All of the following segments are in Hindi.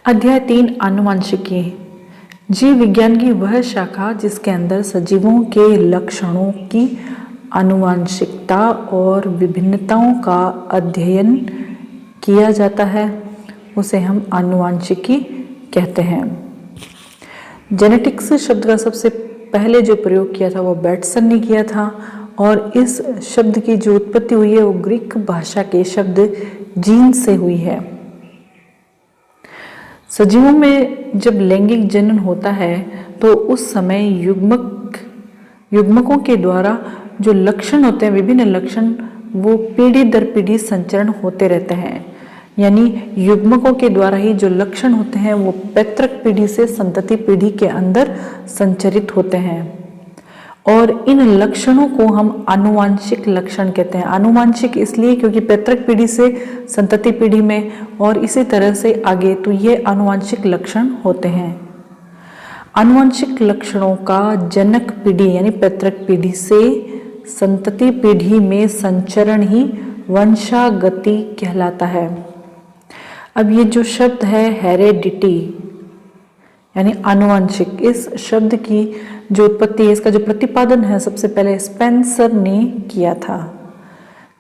अध्याय 3 आनुवंशिकी। जीव विज्ञान की वह शाखा जिसके अंदर सजीवों के लक्षणों की आनुवंशिकता और विभिन्नताओं का अध्ययन किया जाता है उसे हम आनुवंशिकी कहते हैं। जेनेटिक्स शब्द का सबसे पहले जो प्रयोग किया था वो बैटसन ने किया था और इस शब्द की जो उत्पत्ति हुई है वो ग्रीक भाषा के शब्द जीन से हुई है। सजीवों में जब लैंगिक जनन होता है तो उस समय युग्मकों के द्वारा जो लक्षण होते हैं, विभिन्न लक्षण, वो पीढ़ी दर पीढ़ी संचरण होते रहते हैं। यानी युग्मकों के द्वारा ही जो लक्षण होते हैं वो पैतृक पीढ़ी से संतति पीढ़ी के अंदर संचरित होते हैं और इन लक्षणों को हम आनुवंशिक लक्षण कहते हैं। आनुवंशिक इसलिए क्योंकि पैतृक पीढ़ी से संतति पीढ़ी में और इसी तरह से आगे, तो ये आनुवंशिक लक्षण होते हैं। आनुवंशिक लक्षणों का जनक पीढ़ी यानी पैतृक पीढ़ी से संतति पीढ़ी में संचरण ही वंशागति कहलाता है। अब ये जो शब्द है हेरेडिटी यानी आनुवंशिक, इस शब्द की जो उत्पत्ति है, इसका जो प्रतिपादन है, सबसे पहले स्पेंसर ने किया था।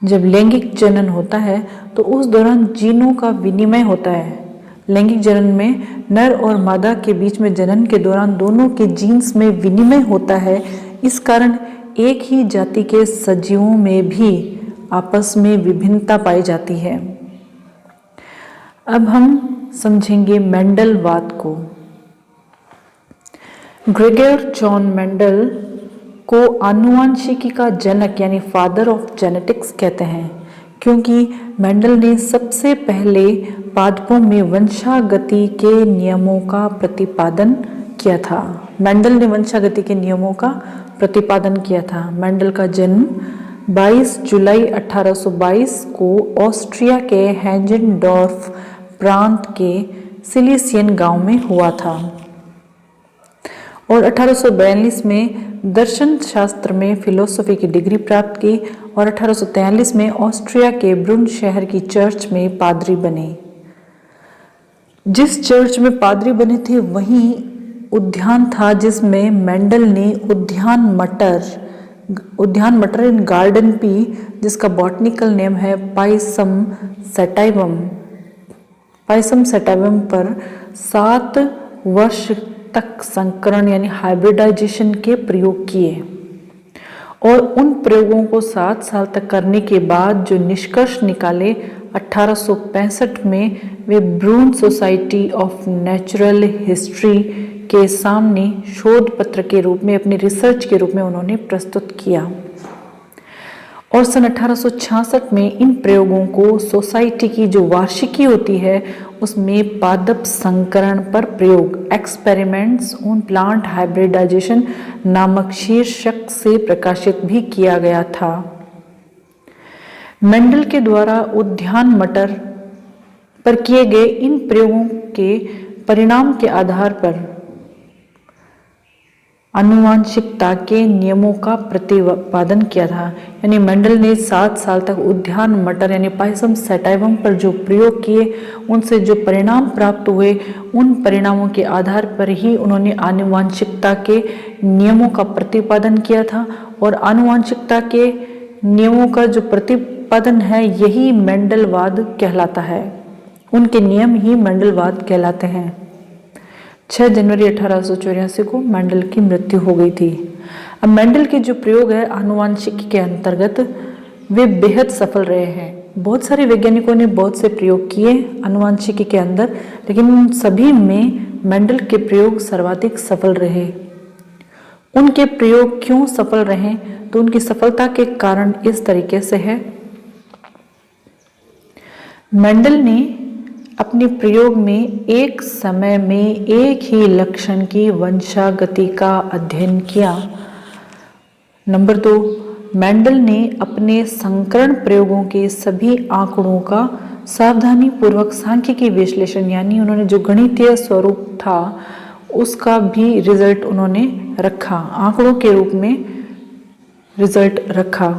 जब लैंगिक जनन होता है तो उस दौरान जीनों का विनिमय होता है। लैंगिक जनन में नर और मादा के बीच में जनन के दौरान दोनों के जीन्स में विनिमय होता है। इस कारण एक ही जाति के सजीवों में भी आपस में विभिन्नता पाई जाती है। अब हम समझेंगे मेंडलवाद को। ग्रेगर जॉन मेंडल को आनुवंशिकी का जनक यानी फादर ऑफ जेनेटिक्स कहते हैं क्योंकि मेंडल ने सबसे पहले पादपों में वंशागति के नियमों का प्रतिपादन किया था। मेंडल ने वंशागति के नियमों का प्रतिपादन किया था। मेंडल का जन्म 22 जुलाई 1822 को ऑस्ट्रिया के हेंजेनडॉर्फ प्रांत के सिलिसियन गांव में हुआ था और 1842 में दर्शन शास्त्र में फिलोसफी की डिग्री प्राप्त की और 1843 में ऑस्ट्रिया के ब्रुन शहर की चर्च में पादरी बने। जिस चर्च में पादरी बने थे वहीं उद्यान था जिसमें मेंडल ने उद्यान मटर इन गार्डन पी, जिसका बॉटनिकल नेम है पाइसम सैटाइवम पर 7 वर्ष तक संकरण यानी हाइब्रिडाइजेशन के प्रयोग किए और उन प्रयोगों को 7 साल तक करने के बाद जो निष्कर्ष निकाले 1865 में वे ब्रून सोसाइटी ऑफ नेचुरल हिस्ट्री के सामने शोध पत्र के रूप में, अपनी रिसर्च के रूप में उन्होंने प्रस्तुत किया और सन 1866 में इन प्रयोगों को सोसाइटी की जो वार्षिकी होती है उसमें पादप संकरण पर प्रयोग एक्सपेरिमेंट्स ऑन प्लांट हाइब्रिडाइजेशन नामक शीर्षक से प्रकाशित भी किया गया था। मेंडल के द्वारा उद्यान मटर पर किए गए इन प्रयोगों के परिणाम के आधार पर आनुवंशिकता के नियमों का प्रतिपादन किया था। यानी मेंडल ने 7 साल तक उद्यान मटर यानी पाइसम सैटाइवम पर जो प्रयोग किए, उनसे जो परिणाम प्राप्त हुए, उन परिणामों के आधार पर ही उन्होंने आनुवंशिकता के नियमों का प्रतिपादन किया था और आनुवंशिकता के नियमों का जो प्रतिपादन है यही मेंडलवाद कहलाता है। उनके नियम ही मेंडलवाद कहलाते हैं। 6 जनवरी 1884 को मेंडल की मृत्यु हो गई थी। अब मेंडल के जो प्रयोग है आनुवंशिकी के अंतर्गत वे बेहद सफल रहे हैं। बहुत सारे वैज्ञानिकों ने बहुत से प्रयोग किए आनुवंशिकी के अंदर, लेकिन उन सभी में मेंडल के प्रयोग सर्वाधिक सफल रहे। उनके प्रयोग क्यों सफल रहे, तो उनकी सफलता के कारण इस तरीके से है। मेंडल ने अपने प्रयोग में एक समय में एक ही लक्षण की वंशागति का अध्ययन किया। नंबर 2, मेंडल ने अपने संकरण प्रयोगों के सभी आंकड़ों का सावधानी पूर्वक सांख्यिकी विश्लेषण यानी उन्होंने जो गणितीय स्वरूप था उसका भी रिजल्ट उन्होंने रखा, आंकड़ों के रूप में रिजल्ट रखा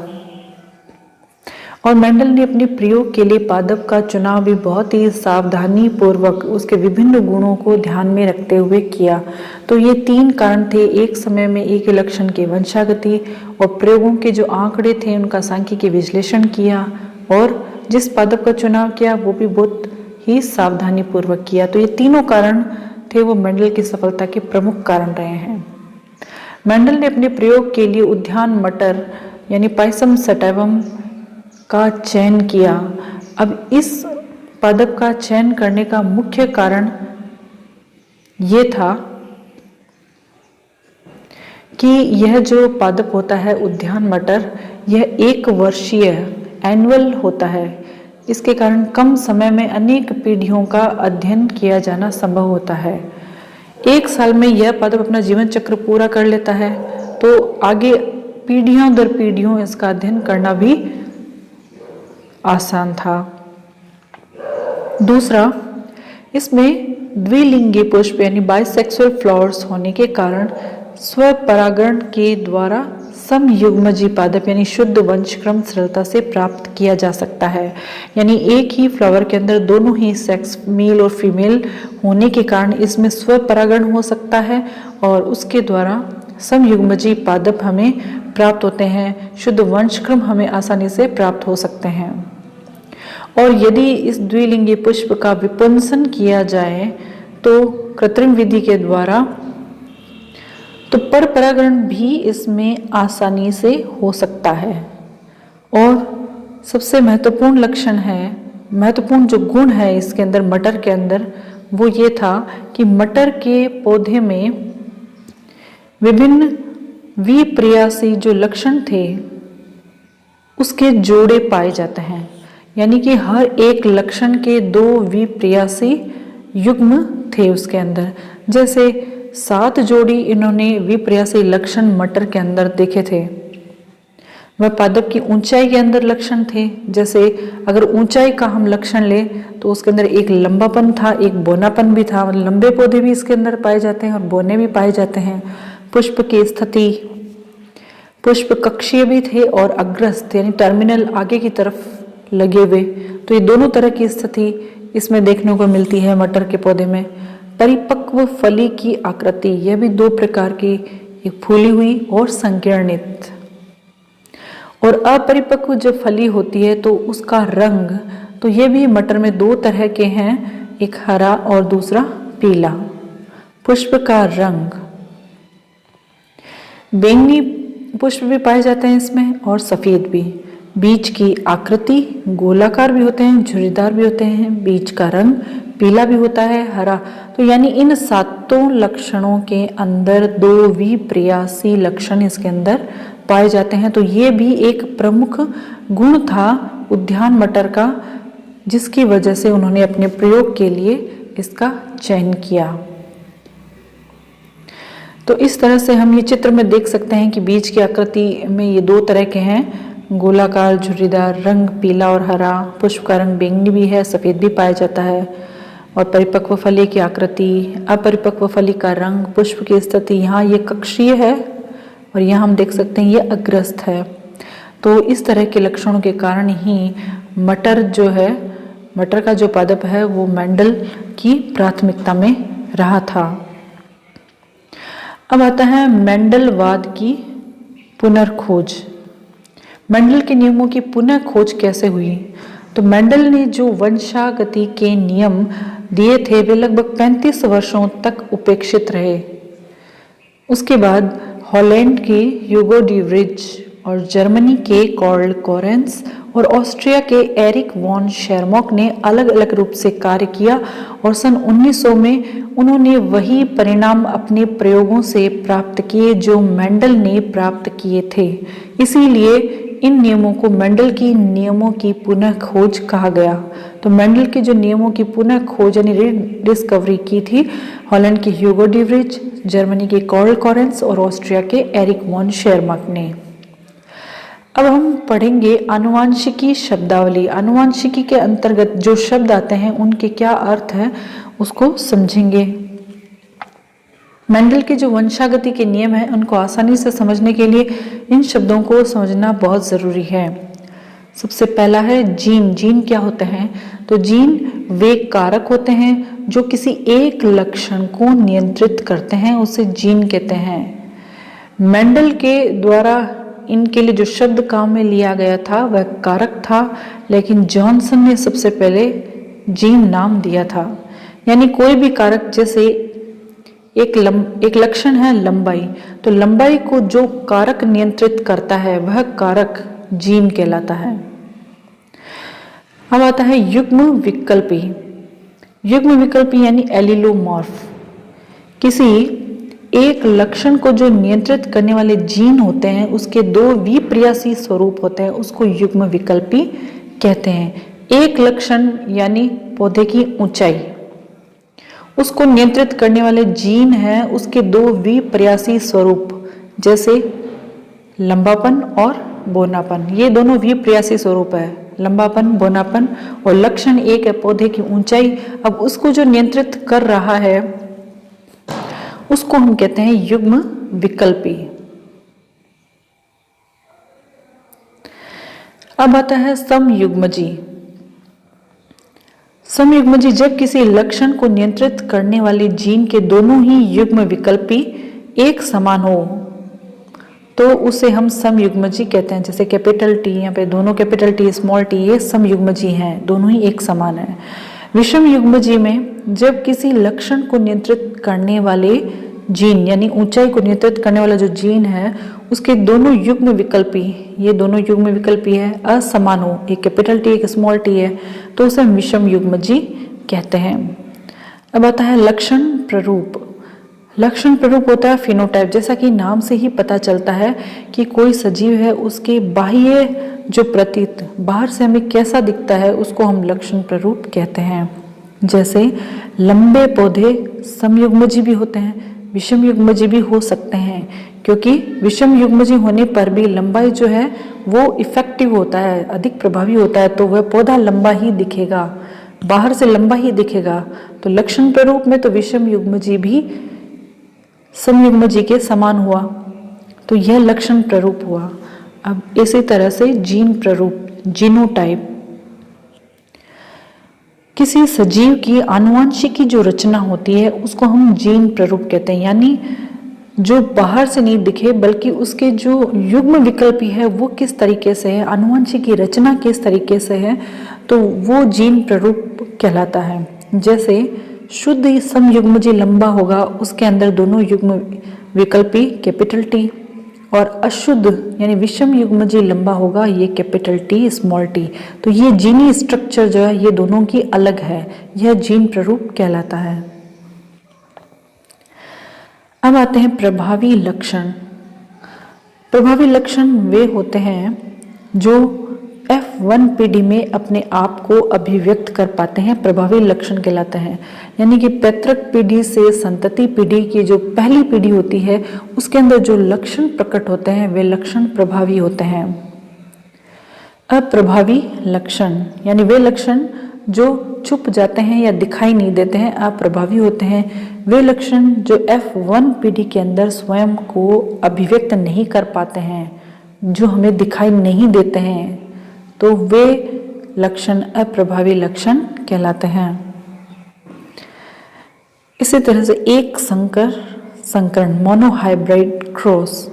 और मेंडल ने अपने प्रयोग के लिए पादप का चुनाव भी बहुत ही सावधानी पूर्वक उसके विभिन्न गुणों को ध्यान में रखते हुए किया। तो ये 3 कारण थे, एक समय में एक लक्षण की वंशागति, और प्रयोगों के जो आंकड़े थे उनका सांख्यिकी विश्लेषण किया, और जिस पादप का चुनाव किया वो भी बहुत ही सावधानी पूर्वक किया। तो ये तीनों कारण थे वो मेंडल की सफलता के प्रमुख कारण रहे हैं। मेंडल ने अपने प्रयोग के लिए उद्यान मटर यानी पायसम सटाइवम का चयन किया। अब इस पादप का चयन करने का मुख्य कारण ये था कि यह जो पादप होता है उद्यान मटर, यह 1 वर्षीय एनुअल होता है। इसके कारण कम समय में अनेक पीढ़ियों का अध्ययन किया जाना संभव होता है। 1 साल में यह पादप अपना जीवन चक्र पूरा कर लेता है, तो आगे पीढ़ियों दर पीढ़ियों इसका अध्ययन करना भी आसान था। दूसरा, इसमें द्विलिंगी पुष्प यानी बाइसेक्सुअल फ्लावर्स होने के कारण स्वपरागण के द्वारा समयुग्मजी पादप यानी शुद्ध वंशक्रम सरलता से प्राप्त किया जा सकता है। यानी एक ही फ्लावर के अंदर दोनों ही सेक्स मेल और फीमेल होने के कारण इसमें स्वपरागण हो सकता है, और उसके द्वारा समयुग्मजी पादप हमें प्राप्त होते हैं, शुद्ध वंशक्रम हमें आसानी से प्राप्त हो सकते हैं। और यदि इस द्विलिंगी पुष्प का विपुंसन किया जाए तो कृत्रिम विधि के द्वारा, तो पर परागण भी इसमें आसानी से हो सकता है। और सबसे महत्वपूर्ण लक्षण है, महत्वपूर्ण जो गुण है इसके अंदर, मटर के अंदर, वो ये था कि मटर के पौधे में विभिन्न विप्रियासी जो लक्षण थे उसके जोड़े पाए जाते हैं। यानी कि हर एक लक्षण के 2 विप्रियासी युग्म थे उसके अंदर। जैसे 7 जोड़ी इन्होंने विप्रियासी लक्षण मटर के अंदर देखे थे। वह पादप की ऊंचाई के अंदर लक्षण थे। जैसे अगर ऊंचाई का हम लक्षण ले तो उसके अंदर एक लंबापन था, एक बोनापन भी था। लंबे पौधे भी इसके अंदर पाए जाते हैं और बोने भी पाए जाते हैं। पुष्प की स्थिति, पुष्प कक्षीय भी थे और अग्रस्थ यानी टर्मिनल आगे की तरफ लगे हुए, तो ये दोनों तरह की स्थिति इसमें देखने को मिलती है मटर के पौधे में। परिपक्व फली की आकृति, यह भी 2 प्रकार की, एक फूली हुई और संकीर्णित। और अपरिपक्व जो फली होती है तो उसका रंग, तो ये भी मटर में 2 तरह के हैं, एक हरा और दूसरा पीला। पुष्प का रंग, बैंगनी पुष्प भी पाए जाते हैं इसमें और सफेद भी। बीज की आकृति गोलाकार भी होते हैं, झुर्रीदार भी होते हैं। बीज का रंग पीला भी होता है, हरा। तो यानी इन 7 लक्षणों के अंदर 2 विप्रियासी लक्षण इसके अंदर पाए जाते हैं। तो ये भी एक प्रमुख गुण था उद्यान मटर का, जिसकी वजह से उन्होंने अपने प्रयोग के लिए इसका चयन किया। तो इस तरह से हम ये चित्र में देख सकते हैं कि बीज की आकृति में ये 2 तरह के हैं, गोलाकार, झुर्रीदार, रंग पीला और हरा। पुष्प का रंग बैंगनी भी है, सफेद भी पाया जाता है। और परिपक्व फली की आकृति, अपरिपक्व फली का रंग, पुष्प की स्थिति, यहाँ ये कक्षीय है और यहाँ हम देख सकते हैं ये अग्रस्त है। तो इस तरह के लक्षणों के कारण ही मटर जो है, मटर का जो पादप है वो मेंडल की प्राथमिकता में रहा था। अब आता है मेंडलवाद की पुनर्खोज। मेंडल के नियमों की पुनः खोज कैसे हुई? तो मेंडल ने जो वंशागति के नियम दिए थे वे लगभग 35 वर्षों तक उपेक्षित रहे। उसके बाद हॉलैंड के ह्यूगो डी व्रिज और जर्मनी के कार्ल कोरेंस और ऑस्ट्रिया के एरिक वॉन शेरमॉक ने अलग अलग रूप से कार्य किया और सन 1900 में उन्होंने वही परिणाम अपने प्रयोगों से प्राप्त किए जो मेंडल ने प्राप्त किए थे। इसीलिए इन नियमों को मेंडल की नियमों की पुनः खोज कहा गया। तो मेंडल के जो नियमों की पुनः खोज यानी रीडिस्कवरी की थी हॉलैंड के ह्यूगो डी व्रिज, जर्मनी के कार्ल कोरेंस और ऑस्ट्रिया के एरिक वॉन शेरमॉक ने। अब हम पढ़ेंगे आनुवांशिकी शब्दावली। आनुवांशिकी के अंतर्गत जो शब्द आते हैं उनके क्या अर्थ है उसको समझेंगे। मेंडल के जो वंशागति के नियम हैं उनको आसानी से समझने के लिए इन शब्दों को समझना बहुत ज़रूरी है। सबसे पहला है जीन। जीन क्या होते हैं? तो जीन वे कारक होते हैं जो किसी एक लक्षण को नियंत्रित करते हैं, उसे जीन कहते हैं। मेंडल के द्वारा इनके लिए जो शब्द काम में लिया गया था वह कारक था, लेकिन जॉनसन ने सबसे पहले जीन नाम दिया था। यानी कोई भी कारक, जैसे एक लक्षण है लंबाई, तो लंबाई को जो कारक नियंत्रित करता है वह कारक जीन कहलाता है। अब आता है युग्म विकल्पी। युग्म विकल्पी यानी एलिलोमॉर्फ। किसी एक लक्षण को जो नियंत्रित करने वाले जीन होते हैं उसके दो विपर्यासी स्वरूप होते हैं, उसको युग्म विकल्पी कहते हैं। एक लक्षण यानी पौधे की ऊंचाई, उसको नियंत्रित करने वाले जीन है उसके दो विपर्यासी स्वरूप, जैसे लंबापन और बोनापन। ये दोनों विपर्यासी स्वरूप है, लंबापन, बोनापन। और लक्षण एक है पौधे की ऊंचाई। अब उसको जो नियंत्रित कर रहा है उसको हम कहते हैं युग्म विकल्पी। अब आता है समयुग्मजी। समयुग्मजी जब किसी लक्षण को नियंत्रित करने वाले जीन के दोनों ही युग्म विकल्पी एक समान हो तो उसे हम समयुग्मजी कहते हैं। जैसे कैपिटल टी, यहाँ पे दोनों कैपिटल टी स्मॉल टी, ये समयुग्मजी हैं, दोनों ही एक समान है। विषम युग्मजी में जब किसी लक्षण को नियंत्रित करने वाले जीन यानी ऊंचाई को नियंत्रित करने वाला जो जीन है उसके दोनों युग्म विकल्पी, ये दोनों युग्म विकल्पी है, असमान हो, एक कैपिटल टी एक स्मॉल टी है, तो उसे हम विषम युग्मजी कहते हैं। अब आता है लक्षण प्ररूप। लक्षण प्ररूप होता है फिनोटाइप। जैसा कि नाम से ही पता चलता है कि कोई सजीव है, उसके बाह्य जो प्रतीत बाहर से हमें कैसा दिखता है उसको हम लक्षण प्ररूप कहते हैं। जैसे लंबे पौधे समयुग्मजी भी होते हैं, विषम युग्मजी भी हो सकते हैं, क्योंकि विषम युग्मजी होने पर भी लंबाई जो है वो इफेक्टिव होता है, अधिक प्रभावी होता है, तो वह पौधा लंबा ही दिखेगा, बाहर से लंबा ही दिखेगा। तो लक्षण प्ररूप में तो विषम युग्मजी भी समयुग्मजी के समान हुआ, तो यह लक्षण प्ररूप हुआ। अब इसी तरह से जीन प्ररूप, जीनोटाइप। किसी सजीव की आनुवंशिकी जो रचना होती है उसको हम जीन प्ररूप कहते हैं, यानी जो बाहर से नहीं दिखे बल्कि उसके जो युग्म विकल्पी है वो किस तरीके से है, आनुवंशिकी रचना किस तरीके से है, तो वो जीन प्ररूप कहलाता है। जैसे शुद्ध समयुग्मजी लंबा होगा, उसके अंदर दोनों युग्म विकल्पी कैपिटल टी, और अशुद्ध यानी विषम युग्मजी लंबा होगा, ये कैपिटल टी स्मॉल टी। तो ये जीनी स्ट्रक्चर जो है ये दोनों की अलग है, यह जीन प्ररूप कहलाता है। अब आते हैं प्रभावी लक्षण। प्रभावी लक्षण वे होते हैं जो F1 पीढ़ी में अपने आप को अभिव्यक्त कर पाते हैं, प्रभावी लक्षण कहलाते हैं। यानी कि पैतृक पीढ़ी से संतति पीढ़ी की जो पहली पीढ़ी होती है उसके अंदर जो लक्षण प्रकट होते हैं वे लक्षण प्रभावी होते हैं। अप्रभावी लक्षण यानी वे लक्षण जो छुप जाते हैं या दिखाई नहीं देते हैं, अप्रभावी होते हैं। वे लक्षण जो F1 पीढ़ी के अंदर स्वयं को अभिव्यक्त नहीं कर पाते हैं, जो हमें दिखाई नहीं देते हैं, तो वे लक्षण अप्रभावी लक्षण कहलाते हैं। इसी तरह से एक संकर संकरण, मोनोहाइब्रिड क्रॉस,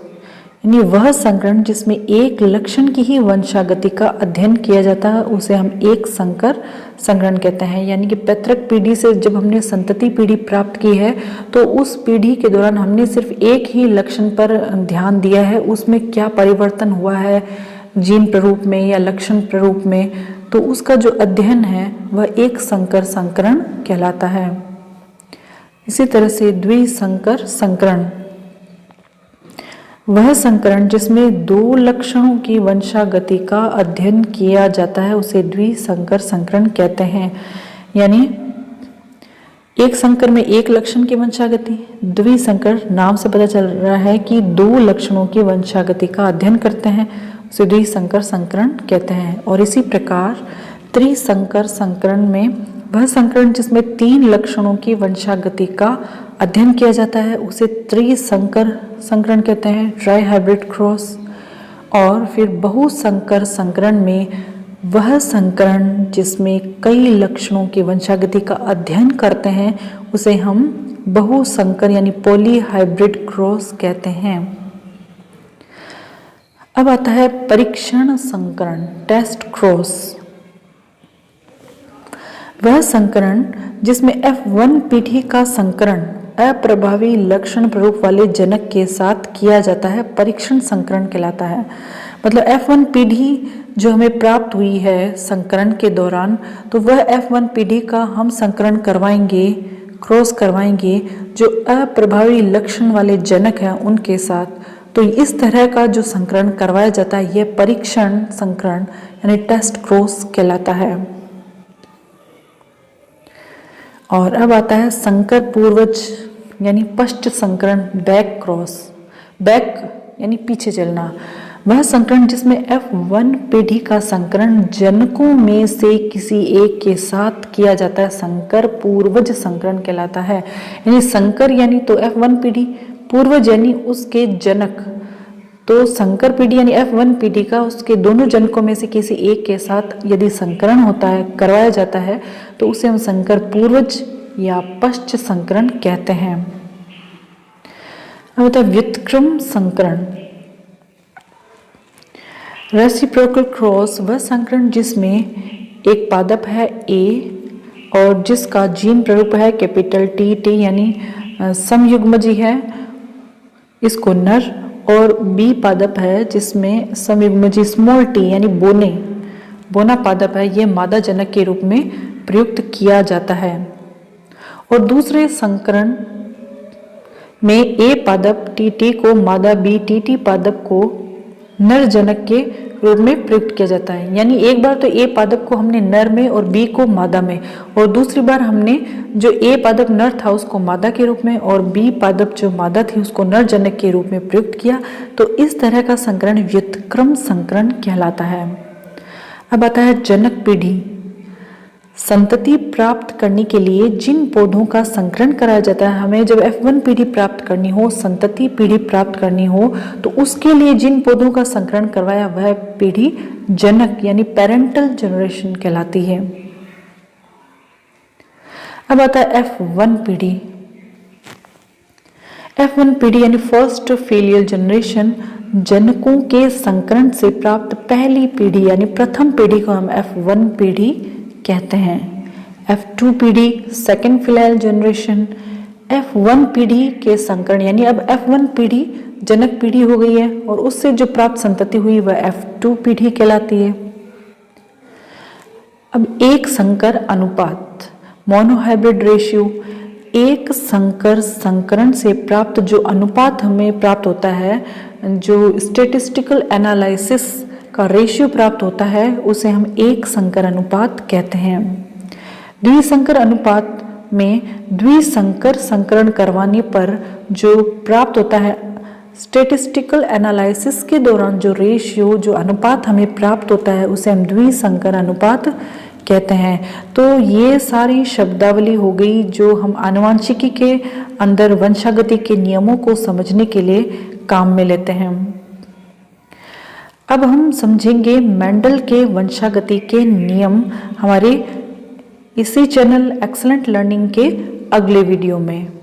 यानी वह संकरण जिसमें एक लक्षण की ही वंशागति का अध्ययन किया जाता है उसे हम एक संकर संकरण कहते हैं। यानी कि पैतृक पीढ़ी से जब हमने संतति पीढ़ी प्राप्त की है तो उस पीढ़ी के दौरान हमने सिर्फ एक ही लक्षण पर ध्यान दिया है, उसमें क्या परिवर्तन हुआ है जीन प्ररूप में या लक्षण प्ररूप में, तो उसका जो अध्ययन है वह एक संकर संकरण कहलाता है। इसी तरह से द्विसंकर संकरण, वह संकरण जिसमें दो लक्षणों की वंशागति का अध्ययन किया जाता है उसे द्विसंकर संकरण कहते हैं। यानी एक संकर में एक लक्षण की वंशागति, द्विसंकर नाम से पता चल रहा है कि दो लक्षणों की वंशागति का अध्ययन करते हैं, उसे द्विसंकर संकरण कहते हैं। और इसी प्रकार त्रिसंकर संकरण में वह संकरण जिसमें तीन लक्षणों की वंशागति का अध्ययन किया जाता है उसे त्रिसंकर संकरण कहते हैं, ट्राई हाइब्रिड क्रॉस। और फिर बहुसंकर संकरण में वह संकरण जिसमें कई लक्षणों की वंशागति का अध्ययन करते हैं उसे हम बहुसंकर यानी पॉलीहाइब्रिड क्रॉस कहते हैं। अब आता है परीक्षण संकरण, टेस्ट क्रॉस। वह संकरण जिसमें F1 पीढ़ी का संकरण अप्रभावी लक्षण प्ररूप वाले जनक के साथ किया जाता है परीक्षण संकरण कहलाता है। मतलब F1 पीढ़ी जो हमें प्राप्त हुई है संकरण के दौरान, तो वह F1 पीढ़ी का हम संकरण करवाएंगे, क्रॉस करवाएंगे जो अप्रभावी लक्षण वाले जनक हैं उनके साथ। तो इस तरह का जो संकरण करवाया जाता है यह परीक्षण संकरण यानी टेस्ट क्रॉस कहलाता है। और अब आता है संकर पूर्वज यानी पश्च संकरण, बैक क्रॉस। बैक यानी पीछे चलना। वह संकरण जिसमें F1 पीढ़ी का संकरण जनकों में से किसी एक के साथ किया जाता है संकर पूर्वज संकरण कहलाता है। यानी संकर यानी तो F1 पीढ़ी, पूर्वज यानी उसके जनक। तो संकर पीढ़ी यानी F1 पीढ़ी का उसके दोनों जनकों में से किसी एक के साथ यदि संकरण होता है, करवाया जाता है, तो उसे हम संकर पूर्वज या पश्च संकरण कहते हैं। अब होता है व्युत्क्रम संकरण, रेसिप्रोकल क्रॉस। वह संकरण जिसमें एक पादप है A और जिसका जीन प्ररूप है कैपिटल T यानी समयुग्मजी है, इसको नर, और B पादप है जिसमें समयुग्मजी स्मॉल t यानी बोना पादप है, यह मादा जनक के रूप में प्रयुक्त किया जाता है। और दूसरे संकरण में A पादप TT को मादा B TT पादप को नर जनक के रूप में प्रयुक्त किया जाता है। यानी एक बार तो A पादप को हमने नर में और B को मादा में, और दूसरी बार हमने जो A पादप नर था उसको मादा के रूप में और B पादप जो मादा थी उसको नर जनक के रूप में प्रयुक्त किया। तो इस तरह का संकरण व्युत्क्रम संकरण कहलाता है। अब आता है जनक पीढ़ी। संतति प्राप्त करने के लिए जिन पौधों का संकरण कराया जाता है, हमें जब F1 पीढ़ी प्राप्त करनी हो, संतति पीढ़ी प्राप्त करनी हो, तो उसके लिए जिन पौधों का संकरण करवाया वह पीढ़ी जनक यानी पेरेंटल जनरेशन कहलाती है। अब आता है F1 पीढ़ी। F1 पीढ़ी यानी फर्स्ट फीलियल जनरेशन जनकों के संकरण से प्राप्त पहली पीढ़ी यानी प्रथम पीढ़ी को हम F1 पीढ़ी कहते हैं। F2 पीढ़ी सेकेंड फिलाइल जनरेशन। F1 पीढ़ी के संकरण यानी अब F1 पीढ़ी जनक पीढ़ी हो गई है और उससे जो प्राप्त संतति हुई वह F2 पीढ़ी कहलाती है। अब एक संकर अनुपात, मोनोहाइब्रिड रेशियो। एक संकर संकरण से प्राप्त जो अनुपात हमें प्राप्त होता है, जो स्टैटिस्टिकल एनालिसिस का रेशियो प्राप्त होता है, उसे हम एक संकर अनुपात कहते हैं। द्विसंकर अनुपात में द्विसंकर संकरण करवाने पर जो प्राप्त होता है, स्टैटिस्टिकल एनालिसिस के दौरान जो रेशियो, जो अनुपात हमें प्राप्त होता है उसे हम द्विसंकर अनुपात कहते हैं। तो ये सारी शब्दावली हो गई जो हम आनुवांशिकी के अंदर वंशागति के नियमों को समझने के लिए काम में लेते हैं। अब हम समझेंगे मेंडल के वंशागति के नियम हमारे इसी चैनल एक्सीलेंट लर्निंग के अगले वीडियो में।